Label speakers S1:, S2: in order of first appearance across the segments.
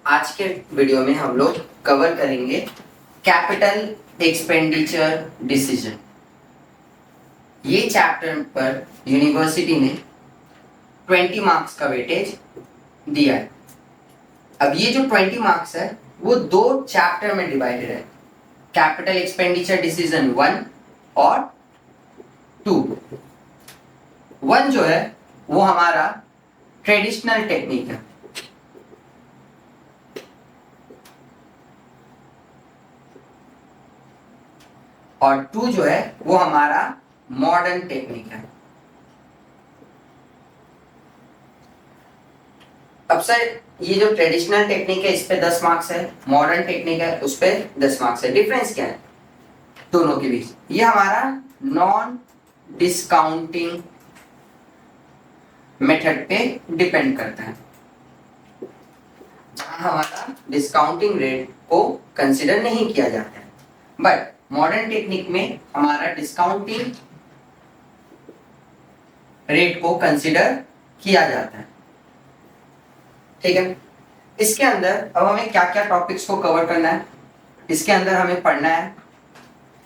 S1: आज के वीडियो में हम लोग कवर करेंगे कैपिटल एक्सपेंडिचर डिसीजन। ये चैप्टर पर यूनिवर्सिटी ने 20 मार्क्स का वेटेज दिया है। अब ये जो 20 मार्क्स है वो दो चैप्टर में डिवाइडेड है, कैपिटल एक्सपेंडिचर डिसीजन 1 और 2। 1 जो है वो हमारा ट्रेडिशनल टेक्निक है और 2 जो है वो हमारा मॉडर्न टेक्निक है। अब सर ये जो ट्रेडिशनल टेक्निक है इस पे 10 मार्क्स है, मॉडर्न टेक्निक है उस पे 10 मार्क्स है। डिफरेंस क्या है दोनों के बीच? ये हमारा नॉन डिस्काउंटिंग मेथड पे डिपेंड करता है, जहां हमारा डिस्काउंटिंग रेट को कंसिडर नहीं किया जाता है। बट मॉडर्न टेक्निक में हमारा डिस्काउंटिंग रेट को कंसिडर किया जाता है। ठीक है, इसके अंदर अब हमें क्या क्या टॉपिक्स को कवर करना है। इसके अंदर हमें पढ़ना है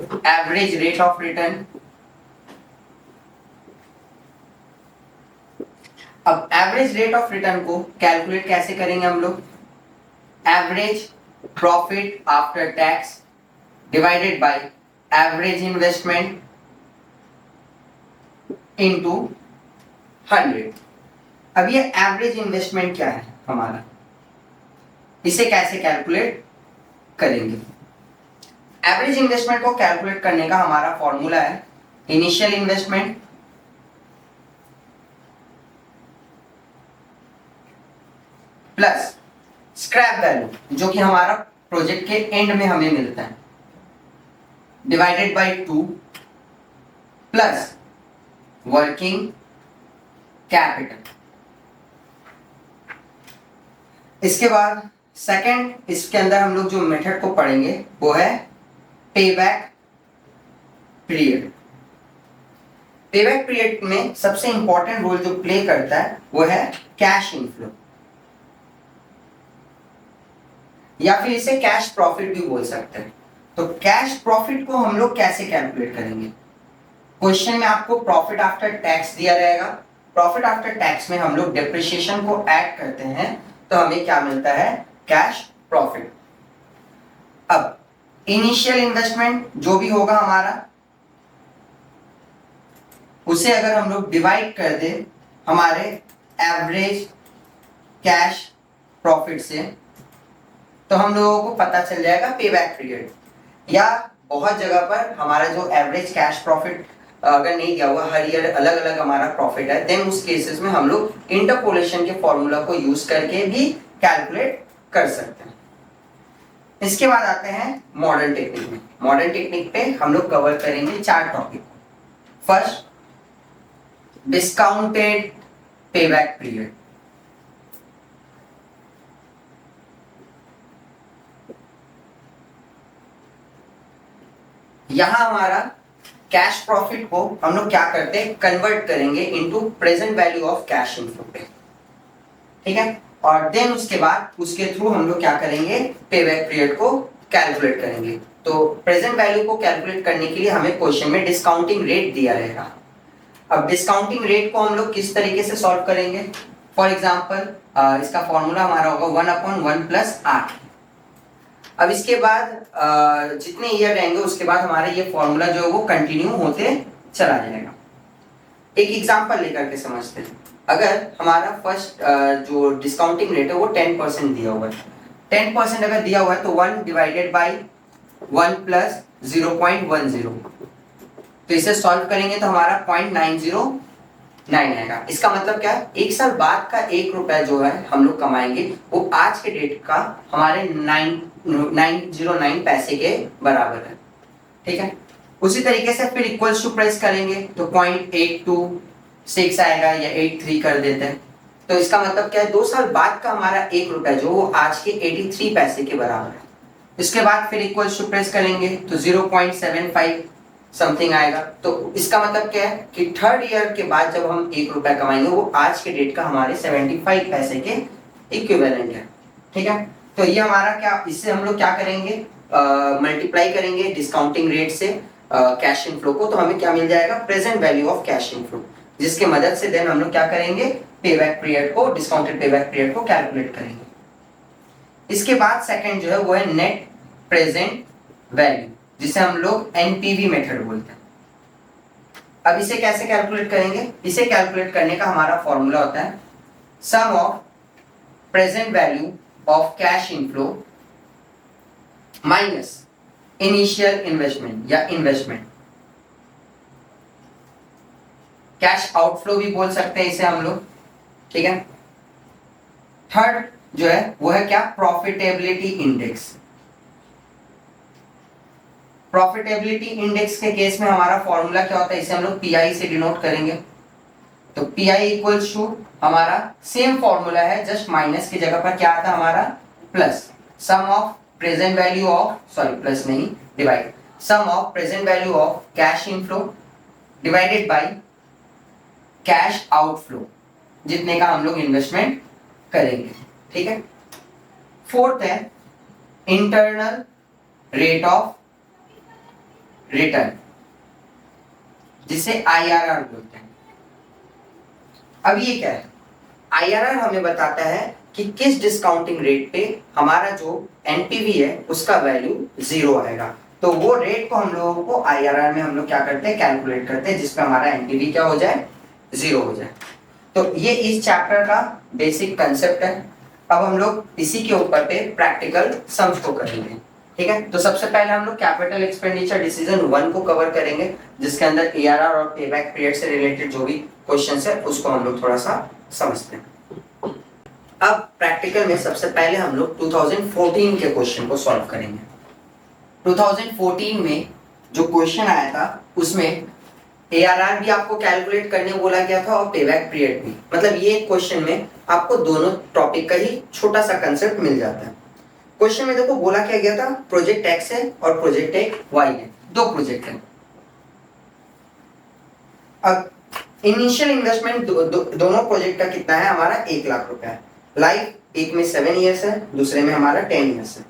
S1: एवरेज रेट ऑफ रिटर्न। अब एवरेज रेट ऑफ रिटर्न को कैलकुलेट कैसे करेंगे हम लोग? Average profit after tax divided by average investment into 100। अब ये एवरेज इन्वेस्टमेंट क्या है हमारा, इसे कैसे कैलकुलेट करेंगे? एवरेज इन्वेस्टमेंट को कैलकुलेट करने का हमारा फॉर्मूला है initial investment plus scrap value जो कि हमारा प्रोजेक्ट के एंड में हमें मिलता है, divided by 2 plus working capital. इसके बाद सेकंड, इसके अंदर हम लोग जो मेथड को पढ़ेंगे वो है पेबैक पीरियड। पेबैक पीरियड में सबसे इंपॉर्टेंट रोल जो प्ले करता है वो है कैश इनफ्लो, या फिर इसे कैश प्रॉफिट भी बोल सकते हैं। तो कैश प्रॉफिट को हम लोग कैसे कैलकुलेट करेंगे? क्वेश्चन में आपको प्रॉफिट आफ्टर टैक्स दिया रहेगा। प्रॉफिट आफ्टर टैक्स में हम लोग डेप्रिसिएशन को ऐड करते हैं तो हमें क्या मिलता है? Cash profit. अब इनिशियल इन्वेस्टमेंट जो भी होगा हमारा, उसे अगर हम लोग डिवाइड कर दें हमारे एवरेज कैश प्रॉफिट से तो हम लोगों को पता चल जाएगा पेबैक पीरियड। या बहुत जगह पर हमारा जो एवरेज कैश प्रॉफिट अगर नहीं दिया हुआ, हर ईयर अलग अलग हमारा प्रॉफिट है, देन उस केसेस में हम लोग इंटरपोलेशन के फॉर्मूला को यूज करके भी कैलकुलेट कर सकते हैं। इसके बाद आते हैं मॉडर्न टेक्निक में। मॉडर्न टेक्निक पे हम लोग कवर करेंगे 4 topic. First, discounted payback period. यहां हमारा कैश प्रॉफिट को हम लोग क्या करते हैं? कन्वर्ट करेंगे into present value of cash inflow पे। ठीक है, और देन उसके बाद उसके थ्रू हम लोग क्या करेंगे? पेबैक पीरियड को कैलकुलेट करेंगे। तो प्रेजेंट वैल्यू को कैलकुलेट करने के लिए हमें क्वेश्चन में डिस्काउंटिंग रेट दिया रहेगा। अब डिस्काउंटिंग रेट को हम लोग किस तरीके से सॉल्व करेंगे? फॉर एग्जाम्पल इसका फॉर्मूला हमारा होगा 1/1 प्लस R। अब इसके बाद जितने ईयर रहेंगे उसके बाद हमारा ये फॉर्मूला जो है वो कंटिन्यू होते चला जाएगा। एक एग्जांपल लेकर के समझते हैं। अगर हमारा फर्स्ट जो डिस्काउंटिंग रेट है वो 10% दिया हुआ है, 10% अगर दिया हुआ है तो 1 डिवाइडेड बाई 1 प्लस 0.10, तो इसे सॉल्व करेंगे तो हमारा 0.909 आएगा। इसका मतलब क्या है? 1 साल बाद का 1 रुपया जो है हम लोग कमाएंगे वो आज के डेट का हमारे 909 पैसे के बराबर है। ठीक है, उसी तरीके से फिर इक्वल्स टू प्रेस करेंगे तो 0.826 आएगा या 83 कर देते हैं। तो इसका मतलब क्या है? 2 साल बाद का हमारा 1 रुपया जो वो आज के 83 पैसे के बराबर है। इसके बाद फिर इक्वल्स टू प्रेस करेंगे तो 0.75 समथिंग आएगा। तो इसका मतलब क्या है कि थर्ड ईयर के बाद जब हम 1 रुपया कमाएंगे वो आज के डेट का हमारे 75 पैसे के इक्विवेलेंट है। ठीक है, तो ये हमारा क्या, इससे हम लोग क्या करेंगे, मल्टीप्लाई करेंगे डिस्काउंटिंग रेट से कैश इनफ्लो को, तो हमें क्या मिल जाएगा, present value of cash inflow, जिसके मदद से देन हम लोग क्या करेंगे, पेबैक पीरियड को, डिस्काउंटेड पेबैक पीरियड को कैलकुलेट करेंगे। इसके बाद सेकंड जो है वो है नेट प्रेजेंट वैल्यू, जिसे हम लोग एनपीवी मेथड बोलते हैं। अब इसे कैसे कैलकुलेट करेंगे, इसे कैलकुलेट करने का हमारा फॉर्मूला होता है sum of present value of cash inflow minus initial investment या इन्वेस्टमेंट, कैश आउटफ्लो भी बोल सकते हैं इसे हम लोग, ठीक है। थर्ड जो है वो है क्या, प्रॉफिटेबिलिटी इंडेक्स। प्रॉफिटेबिलिटी इंडेक्स के केस में हमारा फॉर्मूला क्या होता है, इसे हम लोग पीआई से डिनोट करेंगे। तो पीआई इक्वल्स टू हमारा सेम फॉर्मूला है, जस्ट माइनस की जगह पर क्या आता है हमारा plus, sum of present value of, sorry plus नहीं, divide, sum of present value of cash inflow divided by cash outflow, जितने का हम लोग इन्वेस्टमेंट करेंगे, ठीक है। फोर्थ है इंटरनल रेट ऑफ रिटर्न, जिसे आईआरआर बोलते हैं। अब ये क्या है, आईआरआर हमें बताता है कि किस डिस्काउंटिंग रेट पे हमारा जो एनपीवी है उसका वैल्यू 0 आएगा। तो वो रेट को हम लोगों को आईआरआर में हम लोग क्या करते हैं, कैलकुलेट करते हैं, जिसपे हमारा एनपीवी क्या हो जाए, 0 हो जाए। तो ये इस चैप्टर का बेसिक कंसेप्ट है। अब हम लोग इसी के ऊपर पे प्रैक्टिकल सम्स को करेंगे, ठीक है। तो सबसे पहले हम लोग कैपिटल एक्सपेंडिचर डिसीजन 1 को कवर करेंगे, जिसके अंदर एआरआर और पेबैक पीरियड से रिलेटेड जो भी क्वेश्चंस है उसको हम लोग थोड़ा सा समझते हैं। अब प्रैक्टिकल में सबसे पहले हम लोग 2014 के क्वेश्चन को सॉल्व करेंगे। 2014 में जो क्वेश्चन आया था उसमें एआरआर भी आपको कैलकुलेट करने बोला गया था और पेबैक पीरियड भी, मतलब ये क्वेश्चन में आपको दोनों टॉपिक का ही छोटा सा कंसेप्ट मिल जाता है। क्वेश्चन में देखो बोला क्या गया था, प्रोजेक्ट एक्स है और प्रोजेक्ट एक वाई है, दो प्रोजेक्ट है। अब इनिशियल इन्वेस्टमेंट दोनों प्रोजेक्ट का कितना है, हमारा 1 लाख रुपया है। लाइफ एक में 7 इयर्स है, दूसरे में हमारा 10 इयर्स है।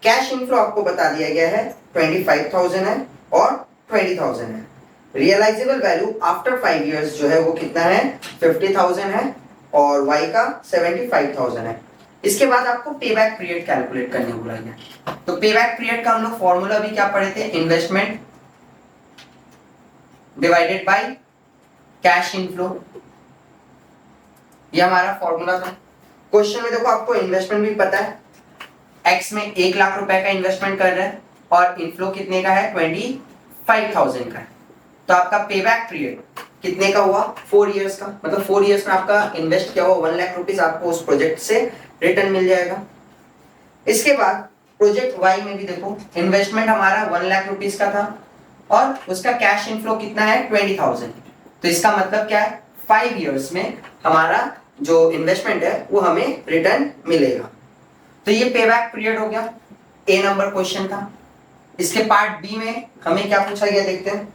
S1: कैश इनफ्लो आपको बता दिया गया है 25,000 है और 20,000 है। रियलाइजेबल वैल्यू आफ्टर 5 इयर्स जो है वो कितना है, 50,000 है और वाई का 75,000 है। इसके बाद आपको पेबैक पीरियड कैलकुलेट करने बोला गया। तो पेबैक पीरियड का हम लोग फॉर्मूला भी क्या पढ़े थे, investment divided by cash inflow, ये हमारा फॉर्मूला था। क्वेश्चन में देखो आपको इन्वेस्टमेंट भी पता है, एक्स में 1 लाख रुपए का इन्वेस्टमेंट कर रहे हैं और इनफ्लो कितने का है, 25,000 का है। तो आपका पेबैक पीरियड कितने का हुआ, 4 इयर्स का, मतलब 4 इयर्स में आपका इन्वेस्ट किया हुआ 1 लाख रुपीस आपको उस प्रोजेक्ट से रिटर्न मिल जाएगा। इसके बाद प्रोजेक्ट वाई में भी देखो इन्वेस्टमेंट हमारा 1 लाख रुपीस का था और उसका कैश इनफ्लो कितना है, 20,000। तो इसका मतलब क्या है, 5 इयर्स में हमारा जो इन्वेस्टमेंट है वो हमें रिटर्न मिलेगा। तो ये पेबैक पीरियड हो गया, ए नंबर क्वेश्चन था। इसके पार्ट बी में हमें क्या पूछा गया, देखते हैं।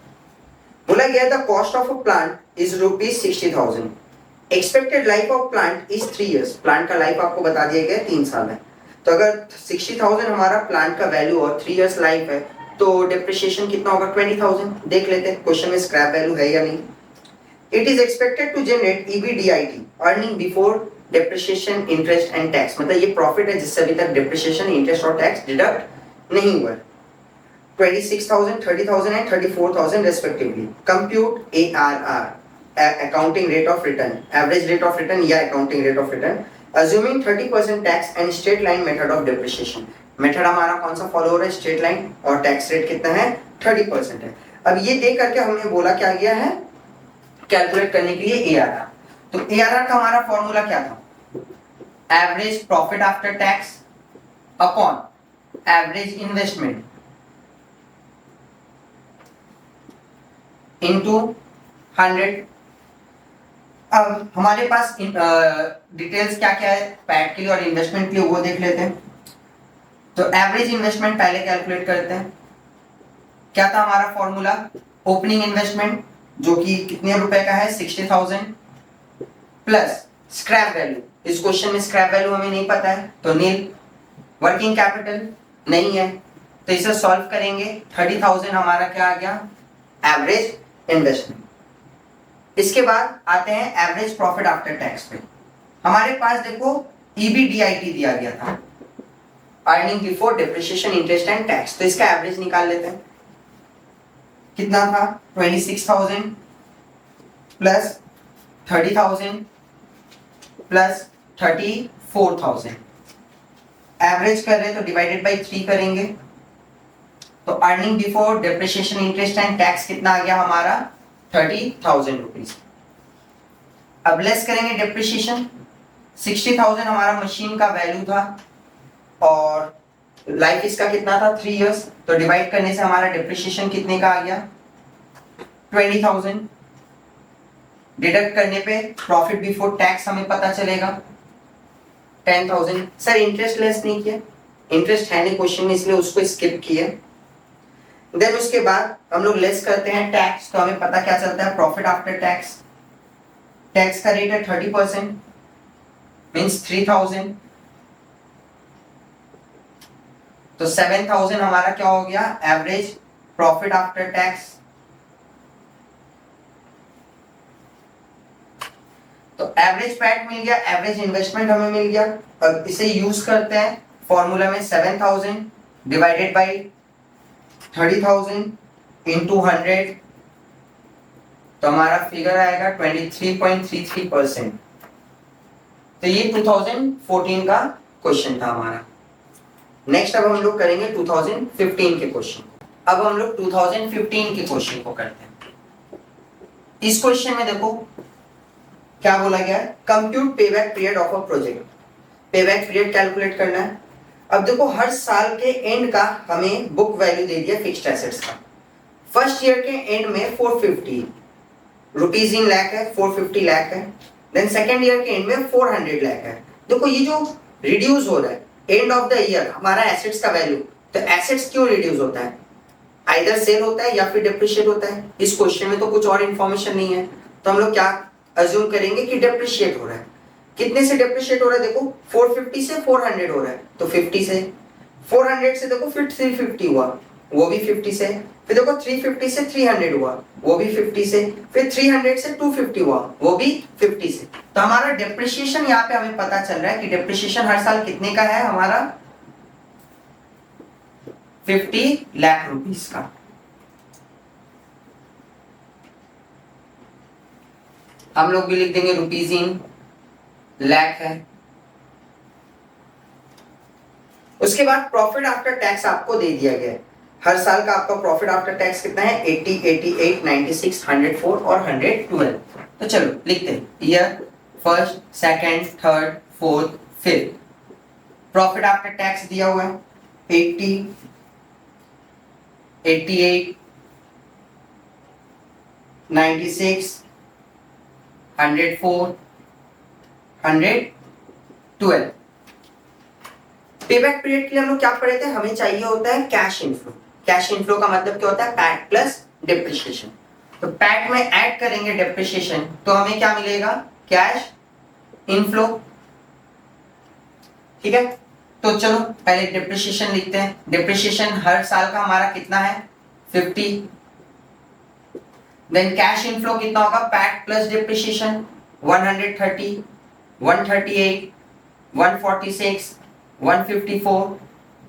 S1: बोला गया था cost of a plant is ₹60,000, expected life of plant is 3 years. Plant का लाइफ आपको बता दिया गया 3 साल है। तो अगर 60,000 हमारा प्लांट का वैल्यू और 3 इयर्स लाइफ है तो डिप्रिसिएशन कितना होगा, 20,000। देख लेते हैं क्वेश्चन में स्क्रैप वैल्यू है या नहीं। It is expected to generate EBDIT, earning before depreciation interest and tax, मतलब ये प्रॉफिट है जिससे अभी तक डिप्रिसिएशन इंटरेस्ट और टैक्स डिडक्ट नहीं हुआ है। 26,000, 30,000 and 34,000 respectively. Compute ARR, accounting rate of return, average rate of return या accounting rate of return, assuming 30% tax and straight line method of depreciation. Method हमारा कौन सा फॉलो हो रहा है, स्ट्रेट लाइन, और टैक्स रेट कितना है, 30% है। अब ये देख करके हमने बोला क्या गया है, कैलकुलेट करने के लिए ARR। तो ARR का हमारा फॉर्मूला क्या था, average profit after tax upon average investment into 100। अब हमारे पास डिटेल्स क्या क्या है पैट के लिए और इन्वेस्टमेंट के लिए, वो देख लेते हैं। तो एवरेज इन्वेस्टमेंट पहले कैलकुलेट करते हैं। क्या था हमारा फॉर्मूला, ओपनिंग इन्वेस्टमेंट जो कि कितने रुपए का है, 60,000 प्लस स्क्रैप वैल्यू। इस क्वेश्चन में स्क्रैप वैल्यू हमें नहीं पता है तो नील, वर्किंग कैपिटल नहीं है, तो इसे सॉल्व करेंगे। 30,000 हमारा क्या आ गया, एवरेज इन्वेस्टमेंट। इसके बाद आते हैं एवरेज प्रॉफिट आफ्टर टैक्स पे। हमारे पास देखो ईबीडीआईटी दिया गया था, earning before depreciation interest and tax, तो इसका एवरेज निकाल लेते हैं। कितना था, 26,000 प्लस 30,000 प्लस 34,000, एवरेज कर रहे हैं तो डिवाइडेड बाई 3 करेंगे, तो earning before depreciation interest and tax कितना आ गया हमारा, 30,000 रुपीज। अब लेस करेंगे डिप्रिसिएशन, 60,000 हमारा मशीन का वैल्यू था और लाइफ इसका कितना था, 3 इयर्स, तो डिवाइड करने से हमारा डिप्रिसिएशन कितने का आ गया, 20,000। डिडक्ट करने पे प्रॉफिट बिफोर टैक्स हमें पता चलेगा 10,000। सर इंटरेस्ट लेस नहीं किया, इंटरेस्ट है नहीं क्वेश्चन में, इसलिए उसको स्किप किया। देन उसके बाद हम लोग लेस करते हैं टैक्स, तो हमें पता क्या चलता है, प्रॉफिट आफ्टर टैक्स, टैक्स का रेट है 30%, मींस 3,000, तो 7,000 हमारा क्या हो गया, एवरेज प्रॉफिट आफ्टर टैक्स। तो एवरेज पैट मिल गया, एवरेज इन्वेस्टमेंट हमें मिल गया। अब इसे यूज करते हैं फॉर्मूला में, 7,000 डिवाइडेड बाई 30,000 इंटू 100, तो हमारा फिगर आएगा 23.33%। तो ये 2014 का क्वेश्चन था हमारा। नेक्स्ट अब हम लोग करेंगे 2015 के क्वेश्चन। अब हम लोग 2015 के क्वेश्चन को करते हैं। इस क्वेश्चन में देखो क्या बोला गया है, compute payback period of a project. Payback period calculate करना है। अब देखो हर साल के एंड का हमें बुक वैल्यू दे दिया फिक्स्ड एसेट्स का। फर्स्ट ईयर के एंड में 450 रुपीज इन लाख है, 450 लाख है। देन सेकेंड ईयर के एंड में 400 लाख है। देखो ये जो रिड्यूस हो रहा है एंड ऑफ द ईयर हमारा एसेट्स का वैल्यू, तो एसेट्स क्यों रिड्यूस होता है, आइदर सेल होता है या फिर डिप्रिशिएट होता है। इस क्वेश्चन में तो कुछ और इन्फॉर्मेशन नहीं है, तो हम लोग क्या अज्यूम करेंगे कि डिप्रिशिएट हो रहा है। कितने से डिप्रिशिएट हो रहा है, देखो 450 से 400 हो रहा है, तो 50 से। 400 से देखो फिर 350 हुआ, वो भी 50 से। फिर देखो 350 से 300 हुआ, वो भी 50 से। फिर 300 से 250 हुआ, वो भी 50 से। तो हमारा डिप्रिशिएशन यहाँ पे हमें पता चल रहा है कि डिप्रिशिएशन हर साल कितने का है हमारा, 50 लाख रुपीस का। हम लोग भी लिख देंगे रुपीज इन लाख है। उसके बाद प्रॉफिट आफ्टर टैक्स आपको दे दिया गया है। हर साल का आपका प्रॉफिट आफ्टर टैक्स कितना है, 80, 88, 96, 104 और 112। तो चलो लिखते हैं, year first, second, third, fourth, fifth. Profit after tax दिया हुआ है 80, 88, 96, 104, 112। पेबैक पीरियड के लिए हम लोग क्या पढ़े थे, हमें चाहिए होता है कैश इनफ्लो। कैश इनफ्लो का मतलब क्या होता है, पैट प्लस डिप्रिसिएशन। तो पैट में ऐड करेंगे डिप्रिसिएशन, तो हमें क्या मिलेगा, कैश इनफ्लो। ठीक है, तो चलो पहले डिप्रिसिएशन लिखते हैं। डिप्रिसिएशन हर साल का हमारा कितना है, 50। देन कैश इनफ्लो कितना होगा, पैट प्लस डिप्रिसिएशन, 130, 138, 146, 154,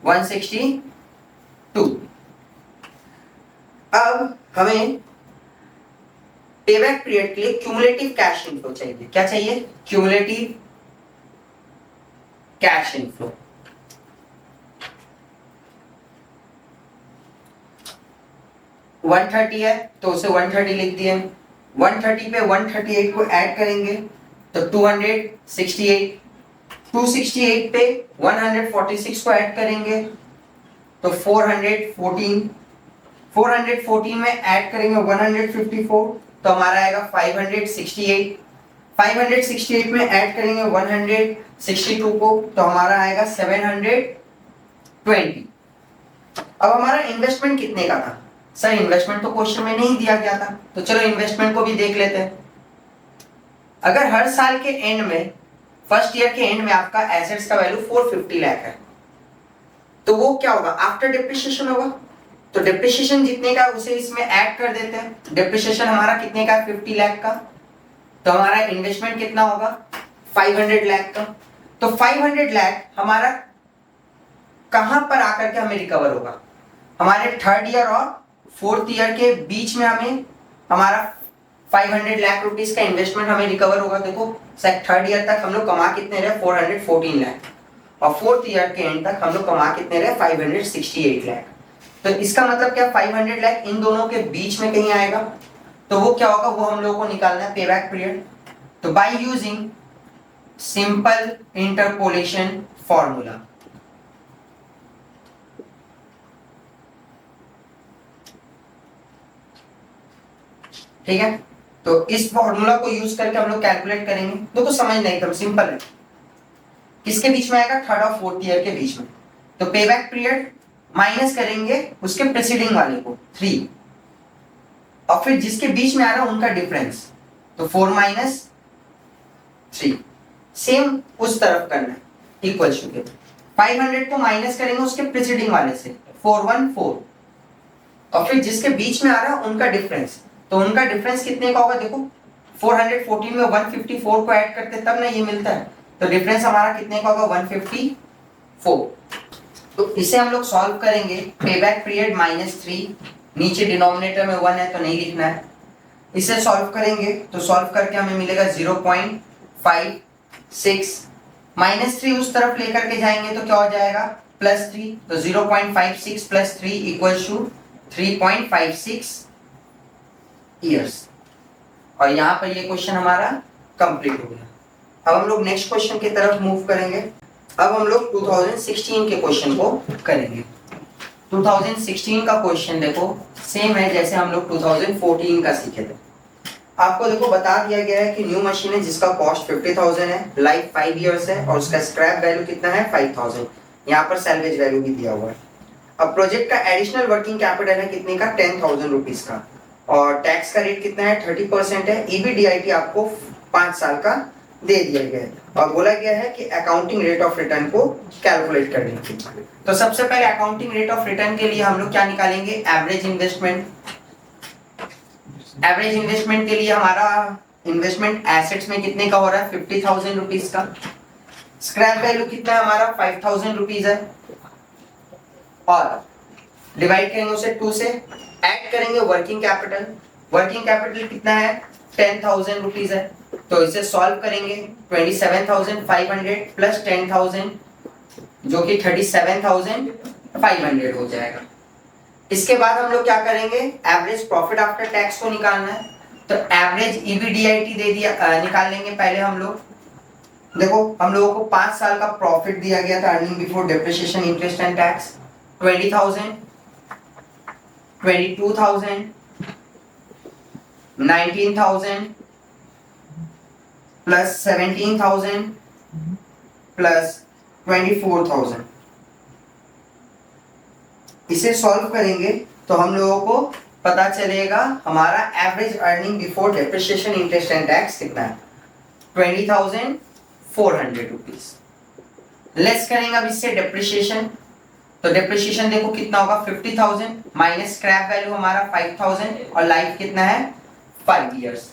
S1: 162। अब हमें पेबैक पीरियड के लिए क्यूमुलेटिव कैश इनफ्लो चाहिए। क्या चाहिए, क्यूमुलेटिव कैश इनफ्लो। वन 130 है तो उसे 130 लिख दिए। 130 पे 138 को ऐड करेंगे तो 268। 268 पे 146 को ऐड करेंगे तो 414। 414 में ऐड करेंगे 154 तो हमारा आएगा 568। 568 में ऐड करेंगे 162 को तो हमारा आएगा 720। अब हमारा इन्वेस्टमेंट कितने का था, सर इन्वेस्टमेंट तो क्वेश्चन में नहीं दिया गया था, तो चलो इन्वेस्टमेंट को भी देख लेते हैं। अगर हर साल के एंड में, फर्स्ट ईयर के एंड में आपका एसेट्स का वैल्यू 450 लाख है, तो वो क्या होगा, आफ्टर डिप्रिसिएशन होगा। तो डिप्रिसिएशन जितने का उसे इसमें ऐड कर देते हैं। डिप्रिसिएशन हमारा कितने का है, 50 लाख का। तो हमारा इन्वेस्टमेंट कितना होगा, 500 लाख का। तो 500 लाख हमारा कहां पर आकर के हमें रिकवर होगा, हमारे थर्ड ईयर और फोर्थ ईयर के बीच में हमें हमारा 500 लाख रुपीस का इन्वेस्टमेंट हमें रिकवर होगा। देखो थर्ड ईयर तक हम लोग कमा कितने रहे, 414 लाख, और फोर्थ ईयर के एंड तक हम लोग कमा कितने रहे, 568 लाख। तो इसका मतलब क्या, 500 लाख इन दोनों के बीच में कहीं आएगा। तो वो क्या होगा, वो हम लोगों को निकालना है पेबैक पीरियड। तो by using simple interpolation formula, ठीक है। तो इस फॉर्मूला को यूज करके हम लोग कैलकुलेट करेंगे। देखो समझना एकदम सिंपल है। किसके बीच में आएगा, थर्ड और फोर्थ ईयर के बीच में। तो पेबैक पीरियड माइनस करेंगे उसके प्रीसीडिंग वाले को 3, और फिर जिसके बीच में आ रहा है उनका डिफरेंस, तो 4 माइनस 3, सेम उस तरफ करना है, इक्वल टू के 500 को माइनस करेंगे उसके प्रीसीडिंग वाले से, 414, और फिर जिसके बीच में आ रहा है उनका डिफरेंस, तो उनका डिफरेंस कितने का होगा, देखो 414 में 154 को ऐड करते तब ना ये मिलता है। तो डिफरेंस हमारा कितने का होगा, 154। तो इसे हम लोग सॉल्व करेंगे, पेबैक पीरियड -3, नीचे डिनोमिनेटर में 1 है तो नहीं लिखना है। इसे सॉल्व करेंगे तो सॉल्व करके हमें मिलेगा 0.56, -3 उस तरफ लेकर के जाएंगे तो क्या हो जाएगा, +3। तो 0.56 + 3 इक्वल्स टू 3.56 ईयर्स। और यहाँ पर ये क्वेश्चन हमारा कंप्लीट हो गया। अब हम लोग नेक्स्ट क्वेश्चन की तरफ मूव करेंगे। अब हम लोग 2016 के क्वेश्चन को करेंगे। 2016 का क्वेश्चन देखो सेम है जैसे हम लोग 2014 का सीखे थे। आपको देखो बता दिया गया है कि न्यू मशीन है जिसका कॉस्ट 50,000 है, लाइफ 5 इयर्स है, और उसका स्क्रैप वैल्यू कितना है, 5,000। यहाँ पर सैल्वेज वैल्यू भी दिया हुआ है। अब प्रोजेक्ट का एडिशनल वर्किंग कैपिटल है कितने का, 10,000 रुपीज का, और टैक्स का रेट कितना है, 30% है। ईबीडीआईटी आपको 5 साल का दे दिया गया है, और बोला गया है कि अकाउंटिंग रेट ऑफ रिटर्न को कैलकुलेट करने के लिए। तो सबसे पहले अकाउंटिंग रेट ऑफ रिटर्न के लिए हम लोग क्या निकालेंगे, एवरेज इन्वेस्टमेंट। एवरेज इन्वेस्टमेंट के लिए हमारा इन्वेस्टमेंट एसेट्स में कितने का हो रहा है, 50,000 रुपीज का। स्क्रैप वैल्यू कितना है हमारा, 5,000 रुपीज है, और डिवाइड करेंगे उसे 2 से, ऐड करेंगे वर्किंग कैपिटल। वर्किंग कैपिटल कितना है, 10,000 रुपीज है। तो इसे सॉल्व करेंगे, 27,500 प्लस 10,000 जो कि 37,500 हो जाएगा। इसके बाद हम लोग क्या करेंगे, एवरेज प्रॉफिट आफ्टर टैक्स को निकालना है। तो एवरेज ईबीडीआईटी दे दिया, निकाल लेंगे पहले हम लोग। देखो हम लोगों को 5 साल का प्रॉफिट दिया गया था, earning before depreciation interest and tax, 20,000, 22,000, 19,000 plus 17,000 plus 24,000। इसे सॉल्व करेंगे तो हम लोगों को पता चलेगा हमारा average earning before depreciation interest and tax कितना है, 20,400 रुपीज। लेस करेंगे अब इससे डिप्रिसिएशन। तो डिप्रिसिएशन देखो कितना होगा, 50,000 माइनस स्क्रैप वैल्यू हमारा 5,000, और लाइफ कितना है, 5 इयर्स।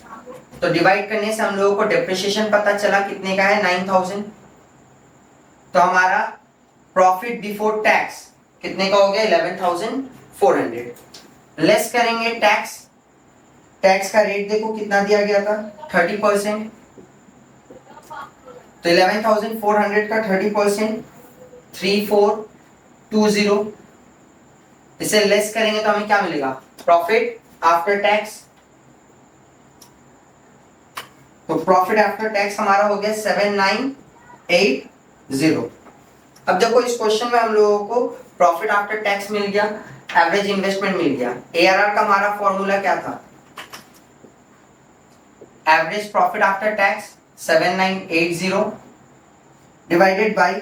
S1: तो डिवाइड करने से हम लोगों को डिप्रिसिएशन पता चला कितने का है, 9,000। तो हमारा प्रॉफिट बिफोर टैक्स कितने का हो गया, 11,400। लेस करेंगे टैक्स। टैक्स का रेट देखो कितना दिया गया था, 30%। तो 11,400 का 30%, 3,420। इसे लेस करेंगे तो हमें क्या मिलेगा, प्रॉफिट आफ्टर टैक्स। तो प्रॉफिट आफ्टर टैक्स हमारा हो गया 7,980। अब देखो इस क्वेश्चन में हम लोगों को प्रॉफिट आफ्टर टैक्स मिल गया, एवरेज इन्वेस्टमेंट मिल गया। एआरआर का हमारा फॉर्मूला क्या था, average profit after tax 7,980 divided by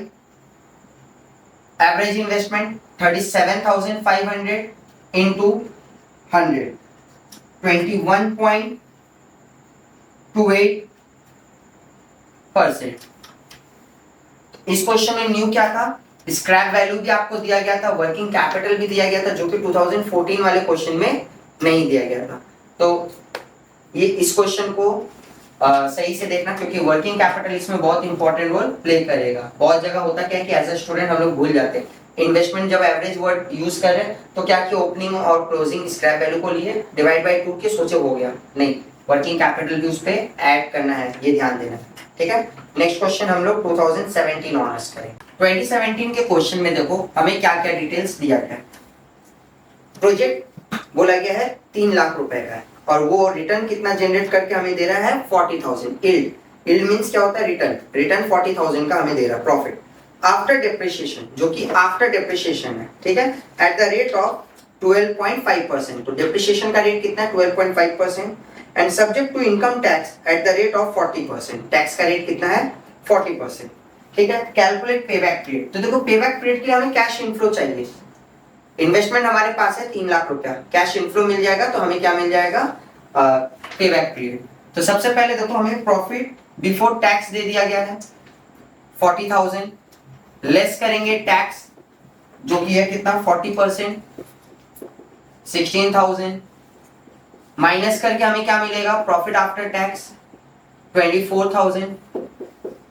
S1: average investment 37,500 into 100, 21.28%। इस क्वेश्चन में न्यू क्या था, स्क्रैप वैल्यू भी आपको दिया गया था, वर्किंग कैपिटल भी दिया गया था, जो कि 2014 वाले क्वेश्चन में नहीं दिया गया था। तो ये इस क्वेश्चन को सही से देखना, क्योंकि वर्किंग कैपिटल इसमें बहुत इंपॉर्टेंट रोल प्ले करेगा। बहुत जगह होता क्या है कि एज अ स्टूडेंट हम लोग भूल जाते हैं, इन्वेस्टमेंट जब एवरेज वर्ड यूज कर रहे हैं तो क्या कि ओपनिंग और क्लोजिंग स्क्रैप वैल्यू को लिए डिवाइड बाय 2 के सोचे हो गया, नहीं, वर्किंग कैपिटल भी उस पे ऐड करना है, ये ध्यान देना। ठीक है, नेक्स्ट क्वेश्चन हम लोग 2017 ऑनर्स करें। 2017 के क्वेश्चन में देखो हमें क्या क्या डिटेल्स दिया गया है। प्रोजेक्ट बोला गया है 3 लाख रुपए का है और वो रिटर्न कितना जनरेट करके हमें दे रहा है 40,000। इल्ड मींस क्या होता है, रिटर्न 40,000 का हमें दे रहा है। प्रॉफिट आफ्टर डेप्रिसिएशन, जो कि आफ्टर डेप्रिसिएशन है, ठीक है, एट द रेट ऑफ 12.5%। तो डेप्रिसिएशन का रेट कितना है 12.5%, and subject to income tax at the rate of 40%। Tax का रेट कितना है 40%। ठीक है, कैलकुलेट पेबैक पीरियड। तो देखो पेबैक पीरियड के लिए हमें कैश इनफ्लो चाहिए। इन्वेस्टमेंट हमारे पास है 3 लाख रुपया, कैश इनफ्लो मिल जाएगा तो हमें क्या मिल जाएगा, पेबैक पीरियड। तो सबसे पहले देखो हमें प्रॉफिट बिफोर टैक्स दे दिया गया है 40,000, लेस करेंगे टैक्स जो कि है कितना 40%, 16,000, माइनस करके हमें क्या मिलेगा प्रॉफिट आफ्टर टैक्स 24,000।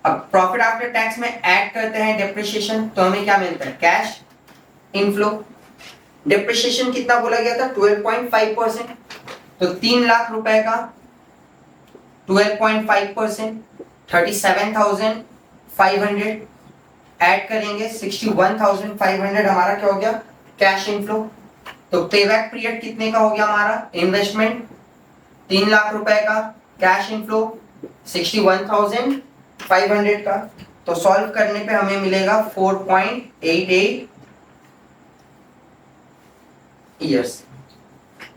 S1: अब प्रॉफिट आफ्टर टैक्स में ऐड करते हैं डेप्रिसिएशन, तो हमें क्या मिलता है कैश इनफ्लो। डेप्रिसिएशन कितना बोला गया था 12.5%, तो 3 लाख रुपए का 12.5% 37,500, ऐड करेंगे 61,500, हमारा क्या हो गया कैश इनफ्लो। तो पेबैक पीरियड कितने का हो गया हमारा, इन्वेस्टमेंट 3 लाख रुपए का, कैश इनफ्लो 61,500 का। तो सॉल्व करने पे हमें मिलेगा 4.88 ईयर्स।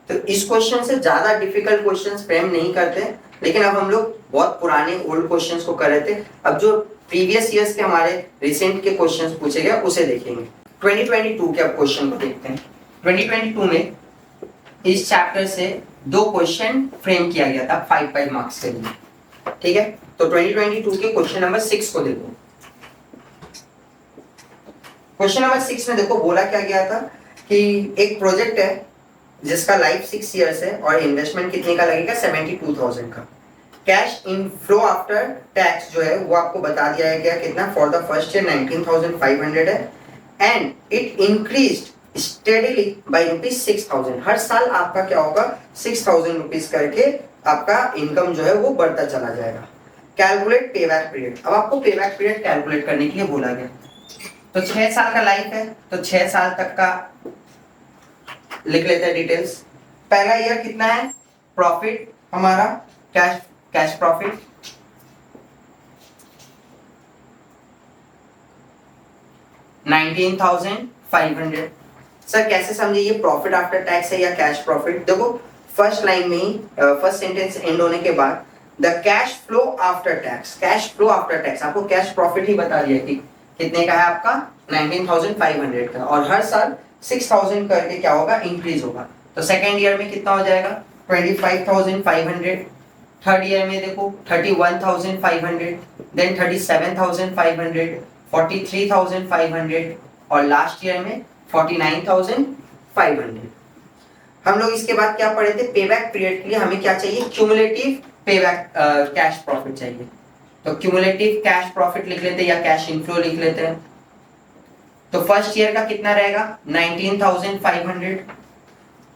S1: तो इस क्वेश्चन से ज्यादा डिफिकल्ट क्वेश्चंस फ्रेम नहीं करते, लेकिन अब हम लोग बहुत पुराने ओल्ड क्वेश्चंस को कर रहे थे। अब जो प्रीवियस ईयर्स के हमारे रिसेंट के क्वेश्चंस पूछे गए उसे देखेंगे। 2022 के अब क्वेश्चन को देखते हैं। 2022 में इस चैप्टर से 2 क्वेश्चन फ्रेम किया गया था 5 मार्क्स के लिए। ठीक है, तो 2022 के क्वेश्चन नंबर 6 को देखो। क्वेश्चन नंबर 6 में देखो बोला क्या गया था कि एक प्रोजेक्ट है जिसका लाइफ 6 इयर्स है और इन्वेस्टमेंट कितने का लगेगा 72,000 का। कैश इनफ्लो आफ्टर टैक्स जो है वो आपको बता दिया गया कितना फॉर द फर्स्ट ईयर 19,500 है, and it increased steadily by ₹6,000। हर साल आपका क्या होगा 6,000 रुपीज करके आपका इनकम जो है वो बढ़ता चला जाएगा। Calculate payback period. अब आपको पेबैक पीरियड कैलकुलेट करने के लिए बोला गया। तो 6 साल का लाइफ है, तो 6 साल तक का लिख लेते हैं डिटेल्स। पहला ईयर कितना है प्रॉफिट हमारा, कैश प्रॉफिट 19,500। सर कैसे समझे ये प्रॉफिट आफ्टर टैक्स है या कैश प्रॉफिट? देखो फर्स्ट लाइन में ही फर्स्ट सेंटेंस एंड होने के बाद the cash flow after tax, cash flow after tax आपको कैश प्रॉफिट ही बता दिया कि कितने का है आपका 19,500 का, और हर साल 6,000 करके क्या होगा इंक्रीज होगा। तो सेकेंड ईयर में कितना हो जाएगा 25,500, थर्ड ईयर में देखो 31,500, देन 37,500, 43,500 और लास्ट ईयर में 49,500। हम लोग इसके बाद क्या पढ़े थे, पेबैक पीरियड के लिए हमें क्या चाहिए, क्यूमुलेटिव पेबैक कैश प्रॉफिट चाहिए। तो क्यूमुलेटिव कैश प्रॉफिट लिख लेते हैं या कैश इनफ्लो लिख लेते हैं। तो फर्स्ट ईयर का कितना रहेगा 19,500,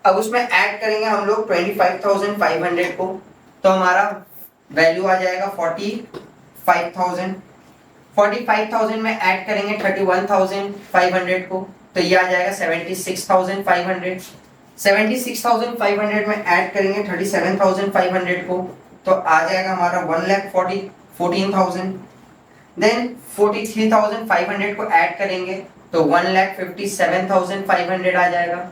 S1: अब उसमें ऐड करेंगे हम लोग 25,500 को, तो हमारा वैल्यू आ जाएगा 45,000। 45,000 में ऐड करेंगे 31,500 को, तो ये आ जाएगा 76,500। 76,500 में ऐड करेंगे 37,500 को, तो आ जाएगा हमारा 1,14,000। देन 43,500 को ऐड करेंगे तो 1,57,500 आ जाएगा।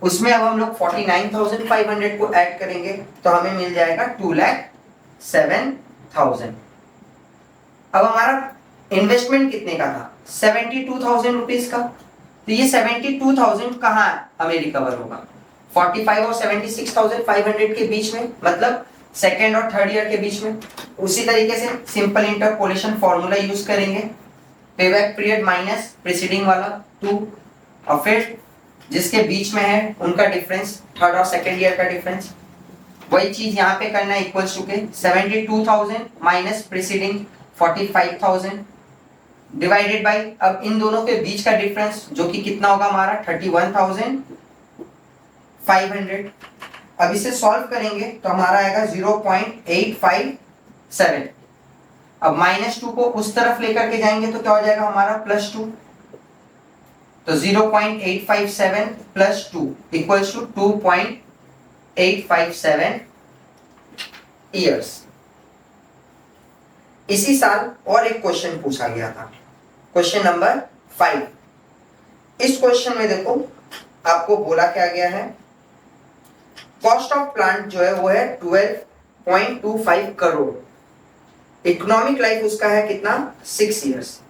S1: उसमें अब हम लोग 49,500 को ऐड करेंगे तो हमें मिल जाएगा 2,07,000। अब हमारा इन्वेस्टमेंट कितने का था 72,000 रुपीज का, तो ये 72,000 कहाँ हमें रिकवर होगा 45 और 76,500 के बीच में, मतलब सेकेंड और थर्ड ईयर के बीच में। उसी तरीके से सिंपल इंटरपोलेशन फॉर्मूला यूज करेंगे। पेबैक पीरियड माइनस प्रीसीडिंग वाला 2, और फिर जिसके बीच में है उनका डिफरेंस, थर्ड और सेकेंड ईयर का डिफरेंस। वही चीज यहाँ पे करना है, इक्वल्स टू के 72,000 माइनस प्रीसीडिंग 45,000 डिवाइडेड बाय, अब इन दोनों के बीच का डिफरेंस जो कि कितना होगा हमारा 31,500। अब इसे सॉल्व करेंगे तो हमारा आएगा 0.857। अब -2 को उस तरफ लेकर के जाएंगे तो क्या हो जाएगा हमारा +2, तो 0.857 + 2 इक्वल्स टू 2.857 ईयर्स। इसी साल और एक क्वेश्चन पूछा गया था, क्वेश्चन नंबर 5। इस क्वेश्चन में देखो आपको बोला क्या गया है, कॉस्ट ऑफ प्लांट जो है वो है 12.25 करोड़, इकोनॉमिक लाइफ उसका है कितना 6 इयर्स,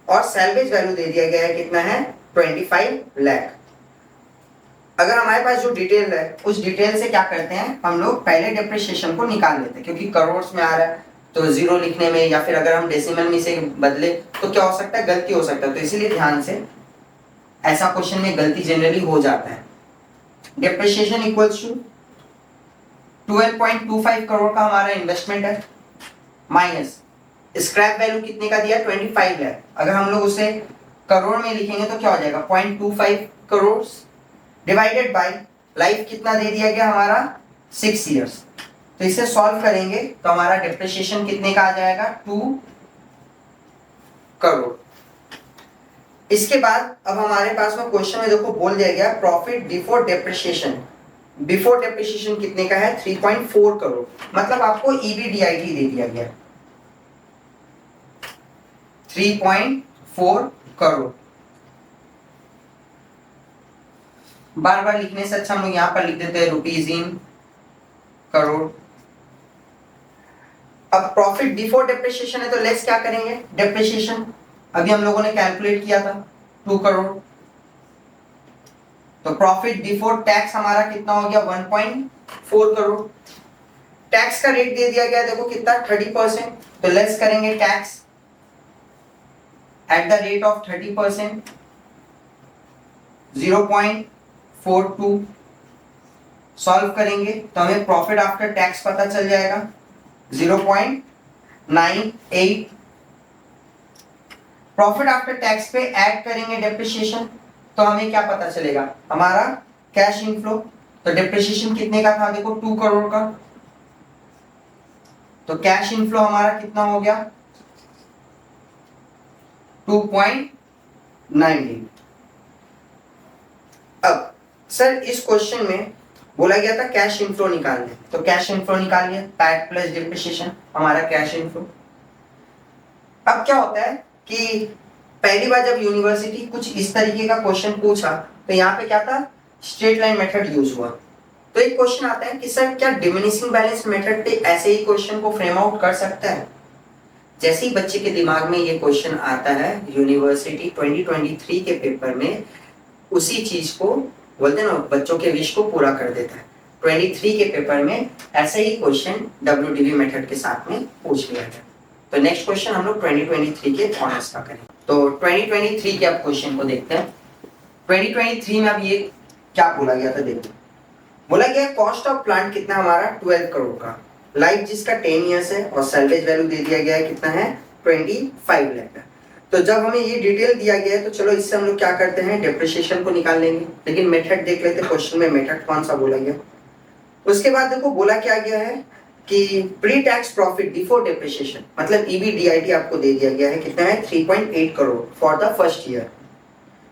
S1: और सैल्वेज वैल्यू दे दिया गया है कितना है 25 लाख। अगर हमारे पास जो डिटेल है उस डिटेल से क्या करते हैं हम लोग, पहले डेप्रिसिएशन को निकाल लेते हैं, क्योंकि करोड़ में आ रहा है तो जीरो लिखने में या फिर अगर हम डेसिमल में से बदले तो क्या हो सकता है, गलती हो सकता है, तो इसीलिए ध्यान से, ऐसा क्वेश्चन में गलती जनरली हो जाता है। डेप्रिसिएशन इक्वल्स टू 12.25 करोड़ का हमारा इन्वेस्टमेंट है, माइनस स्क्रैप वैल्यू कितने का दिया 25 लाख, अगर हम लोग उसे करोड़ में लिखेंगे तो क्या हो जाएगा 0.25 करोड़ डिवाइडेड बाय लाइफ कितना दे दिया गया हमारा 6 इयर्स। तो इसे सॉल्व करेंगे तो हमारा डेप्रिसिएशन कितने का आ जाएगा 2 करोड़। इसके बाद अब हमारे पास में क्वेश्चन में देखो बोल दिया गया profit before depreciation, before depreciation कितने का है 3.4 करोड़, मतलब आपको ईबीडीआईटी दे दिया गया 3.4 करोड़। बार बार लिखने से अच्छा हम लोग यहां पर लिख देते हैं रुपीज इन करोड़। अब प्रॉफिट बिफोर डेप्रिसिएशन है तो लेस क्या करेंगे डेप्रिसिएशन, अभी हम लोगों ने कैलकुलेट किया था 2 करोड़, तो प्रॉफिट बिफोर टैक्स हमारा कितना हो गया 1.4 करोड़। टैक्स का रेट दे दिया गया देखो कितना 30%, तो लेस करेंगे tax at the rate of 30%, 0.42 solve करेंगे तो हमें प्रॉफिट आफ्टर टैक्स पता चल जाएगा 0.98। प्रॉफिट आफ्टर टैक्स पे ऐड करेंगे डेप्रिसिएशन तो हमें क्या पता चलेगा हमारा कैश इनफ्लो, तो डेप्रिसिएशन कितने का था देखो 2 करोड़ का, तो कैश इनफ्लो हमारा कितना हो गया 2.98। अब सर इस क्वेश्चन में बोला गया था कैश इनफ्लो निकालने, तो कैश इनफ्लो निकाल लिया, पैट प्लस डेप्रिसिएशन हमारा कैश इनफ्लो। अब क्या होता है कि पहली बार जब यूनिवर्सिटी कुछ इस तरीके का क्वेश्चन पूछा तो यहाँ पे क्या था स्ट्रेट लाइन मेथड यूज हुआ, तो एक क्वेश्चन आता है कि सर क्या डिमिनिशिंग बैलेंस मेथड पे ऐसे ही क्वेश्चन को फ्रेम आउट कर सकता है। जैसे ही बच्चे के दिमाग में ये क्वेश्चन आता है यूनिवर्सिटी 2023 के पेपर में उसी चीज को बोलते हैं ना बच्चों के विश को पूरा कर देता है। 23 के पेपर में ऐसे ही क्वेश्चन WDV मेथड के साथ में पूछ लिया गया। तो नेक्स्ट क्वेश्चन हम लोग 2023 के ऑनर्स का करें, तो 2023 के अब क्वेश्चन को देखते हैं। 2023 में अब ये क्या बोला गया था देखो, बोला गया कॉस्ट ऑफ प्लांट कितना हमारा 12 करोड़ का, लाइफ जिसका 10 इयर्स है और सैल्वेज वैल्यू दे दिया गया है कितना है 25 लाख। तो जब हमें ये डिटेल दिया गया है तो चलो इससे हम लोग क्या करते हैं डेप्रिसिएशन को निकाल लेंगे, लेकिन मेथड देख लेते हैं क्वेश्चन में मेथड कौन सा बोला गया। उसके बाद देखो बोला क्या गया है कि pre tax profit before depreciation मतलब ईबीडीआईटी आपको दे दिया गया है कितना है 3.8 crore for the first year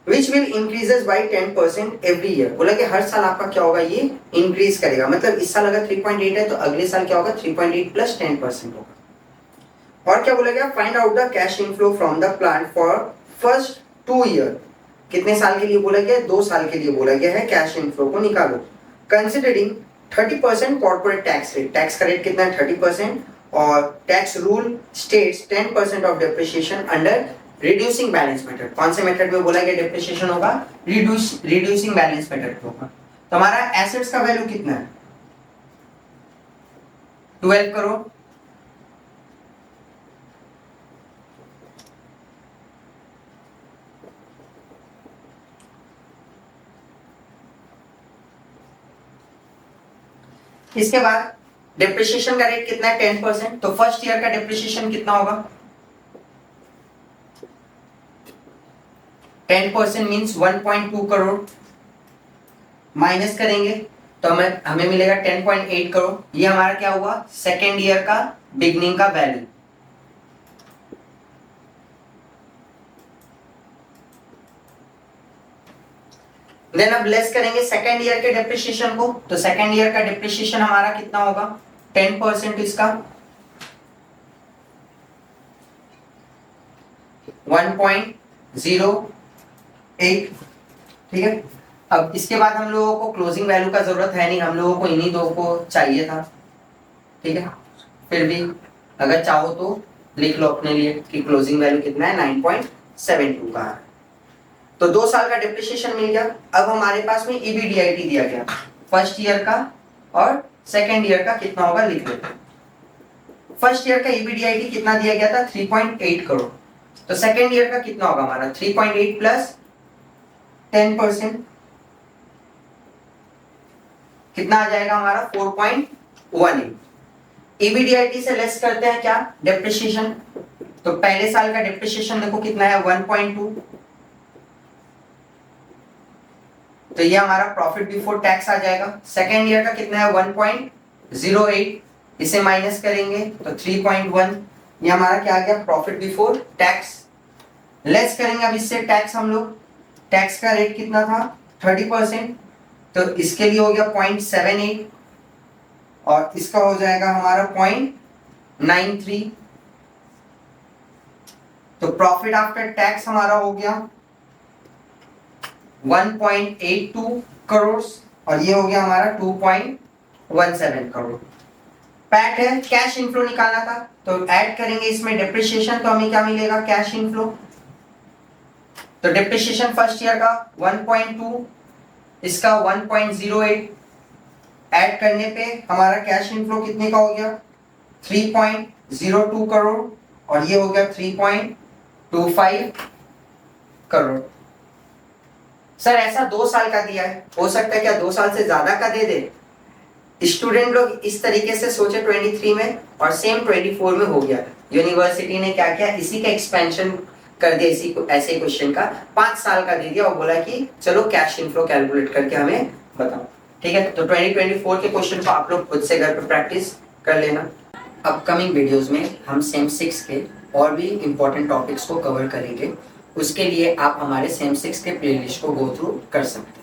S1: which will increases by 10% every year। बोला कि हर साल आपका क्या होगा ये इंक्रीज करेगा, मतलब इस साल अगर 3.8 है तो अगले साल क्या होगा 3.8 प्लस 10% होगा। और क्या बोला गया find out the cash inflow from the plant for first 2 year, कितने साल के लिए बोला गया 2 साल के लिए बोला गया है कैश इनफ्लो को निकालो considering 30% corporate tax rate, tax का रेट कितना है 30% और tax rule states 10% of depreciation under reducing balance method. कौन से मेथड में बोला गया डेप्रिसिएशन होगा रिड्यूसिंग बैलेंस मेथड होगा। तो हमारा एसेट्स का वैल्यू कितना है 12 करोड़, इसके बाद डिप्रिसिएशन का रेट कितना है 10%, तो फर्स्ट ईयर का डिप्रिसिएशन कितना होगा 10% मींस 1.2 करोड़, माइनस करेंगे तो हमें मिलेगा 10.8 करोड़। ये हमारा क्या हुआ सेकेंड ईयर का बिगनिंग का वैल्यू। देन अब लेस करेंगे सेकेंड ईयर के डिप्रिसिएशन को, तो सेकेंड ईयर का डिप्रिसिएशन हमारा कितना होगा 10% इसका 1.08, ठीक है। अब इसके बाद हम लोगों को क्लोजिंग वैल्यू का जरूरत है नहीं, हम लोगों को इन्हीं दो को चाहिए था, ठीक है। फिर भी अगर चाहो तो लिख लो अपने लिए कि क्लोजिंग वैल्यू कितना है 9.72 का है। तो 2 साल का डिप्रिसिएशन मिल गया। अब हमारे पास में ईबीडीआईटी दिया गया फर्स्ट ईयर का और सेकेंड ईयर का कितना होगा लिख लेते हैं। फर्स्ट ईयर का ईबीडीआईटी कितना दिया गया था 3.8 करोड़, तो सेकेंड ईयर का कितना होगा हमारा 3.8 प्लस 10% कितना आ जाएगा हमारा 4.18। ईबीडीआईटी से लेस करते हैं क्या डिप्रिसिएशन, तो पहले साल का डिप्रिसिएशन देखो कितना है 1.2, तो ये हमारा प्रॉफिट बिफोर टैक्स आ जाएगा। सेकेंड ईयर का कितना है 1.08, इसे माइनस करेंगे तो 3.1, ये हमारा क्या आ गया प्रॉफिट बिफोर टैक्स। लेस करेंगे अब इससे टैक्स हम लोग, टैक्स का रेट कितना था 30%, तो इसके लिए हो गया 0.78 और इसका हो जाएगा हमारा 0.93, तो प्रॉफिट आफ्टर टैक्स हमारा हो गया 1.82 करोड़ और ये हो गया हमारा 2.17 करोड़। पैट है कैश इनफ्लो निकालना था, तो ऐड करेंगे इसमें डिप्रिसिएशन, तो हमें क्या मिलेगा कैश इनफ्लो। तो डिप्रिसिएशन फर्स्ट ईयर का 1.2, इसका 1.08, ऐड करने पे हमारा कैश इनफ्लो कितने का हो गया 3.02 करोड़ और ये हो गया 3.25 करोड़। सर ऐसा 2 साल का दिया है, हो सकता है क्या 2 साल से ज्यादा का दे दे। स्टूडेंट लोग इस तरीके से सोचे 23 में और सेम 24 में हो गया। यूनिवर्सिटी ने क्या किया इसी का एक्सपेंशन कर दिया, इसी को ऐसे क्वेश्चन का 5 साल का दे दिया और बोला कि चलो कैश इनफ्लो कैलकुलेट करके हमें बताओ, ठीक है। तो 2024 के क्वेश्चन को आप लोग खुद से घर पे प्रैक्टिस कर लेना। अपकमिंग वीडियोस में हम सेम 6 के और भी इंपॉर्टेंट टॉपिक्स को कवर करेंगे, उसके लिए आप हमारे सेम 6 के प्लेलिस्ट को गो थ्रू कर सकते हैं।